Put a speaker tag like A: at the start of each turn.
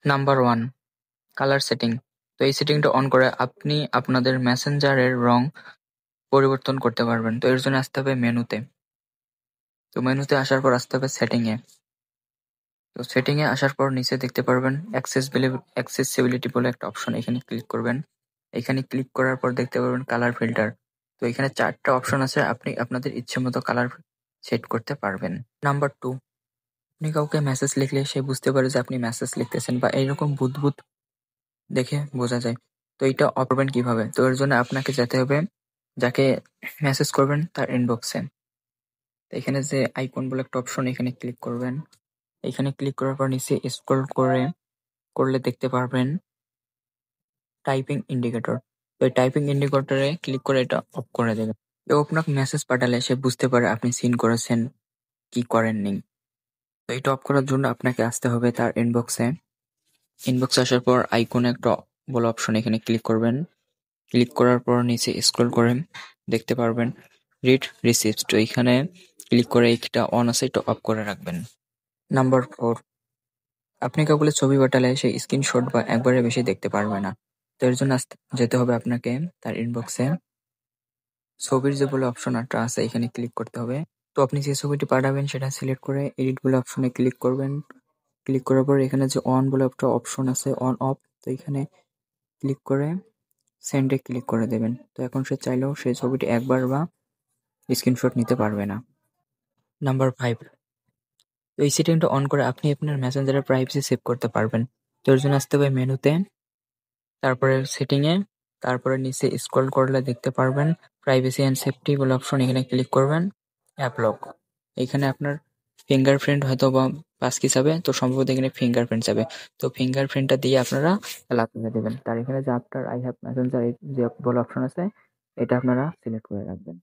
A: Number 1, colour setting. তো এই সেটিংটা on করে আপনি আপনাদের মেসেঞ্জারের রং পরিবর্তন করতে পারবেন। তো এর জন্য আসতে হবে মেনুতে। তো মেনুতে আসার পর আসতে হবে সেটিংয়ে। তো সেটিংয়ে আসার পর নিচে দেখতে পারবেন অ্যাক্সেসিবিলিটি বলে একটা অপশন, এখানে ক্লিক করবেন। এখানে ক্লিক করার পর দেখতে পারবেন কালার ফিল্টার। তো এখানে 4টা অপশন আছে, আপনি আপনাদের ইচ্ছে মতো কালার সেট করতে পারবেন। নাম্বার 2, আপনি কাউকে মেসেজ লিখলে সে বুঝতে পারে যে আপনি মেসেজ লিখতেছেন বা এইরকম বুদবুদ দেখে বোঝা যায়। তো এইটা অফ করবেন কিভাবে? তো এর জন্য আপনাকে যেতে হবে যাকে মেসেজ করবেন তার ইনবক্সে। তো এখানে যে আইকন বলে একটা অপশন, এখানে ক্লিক করবেন। এখানে ক্লিক করার পর নিচে স্ক্রল করলে দেখতে পারবেন টাইপিং ইন্ডিকেটর। তো এই টাইপিং ইন্ডিকেটরে ক্লিক করে এটা অফ করে দেবেন। কেউ আপনাকে মেসেজ পাঠালে সে বুঝতে পারে আপনি সিন করেছেন কি করেননি। তো এটা অফ করার জন্য আপনাকে আসতে হবে তার ইনবক্সে। ইনবক্সে আসার পর আইকনে একটা বলে অপশন, এখানে ক্লিক করবেন। ক্লিক করার পর নিচে স্ক্রল করে দেখতে পারবেন রিড রিসিপ্টস। তো এখানে ক্লিক করে এটা অন আছে, এটা অফ করে রাখবেন। নাম্বার 4, আপনি কাউকে ছবি পাঠালে সেই স্ক্রিনশট বা একবারের বেশি দেখতে পারবে না। তো এর জন্য যেতে হবে আপনাকে তার ইনবক্সে। ছবির যে বলে অপশনটা আছে এখানে ক্লিক করতে হবে। তো আপনি যে ছবিটি পাঠাবেন সেটা সিলেক্ট করে এডিট বলে অপশনে ক্লিক করবেন। ক্লিক করার পর এখানে যে অন বলে একটা অপশন আছে, অন অফ, তো এখানে ক্লিক করে সেন্ডে ক্লিক করে দেবেন। তো এখন সে চাইলেও সেই ছবিটি একবার বা স্ক্রিনশট নিতে পারবে না। নাম্বার 5, তো এই সেটিংটা অন করে আপনি আপনার মেসেঞ্জারের প্রাইভেসি সেভ করতে পারবেন। তো এর জন্য আসতে হবে মেনুতে, তারপরে সেটিংয়ে, তারপরে নিচে স্ক্রল করলে দেখতে পারবেন প্রাইভেসি অ্যান্ড সেফটি বলে অপশন, এখানে ক্লিক করবেন। অ্যাপ লক, এখানে আপনার ফিঙ্গারপ্রিন্ট হয়তো বা পাসকি যাবে, তো সম্ভবত এখানে ফিঙ্গারপ্রিন্ট যাবে। তো ফিঙ্গারপ্রিন্টটা দিয়ে আপনারা লাগিয়ে দেবেন। তার এখানে যে আফটার আই হ্যাভ মেসেঞ্জার যে বলে অপশন আছে এটা আপনারা সিলেক্ট করে রাখবেন।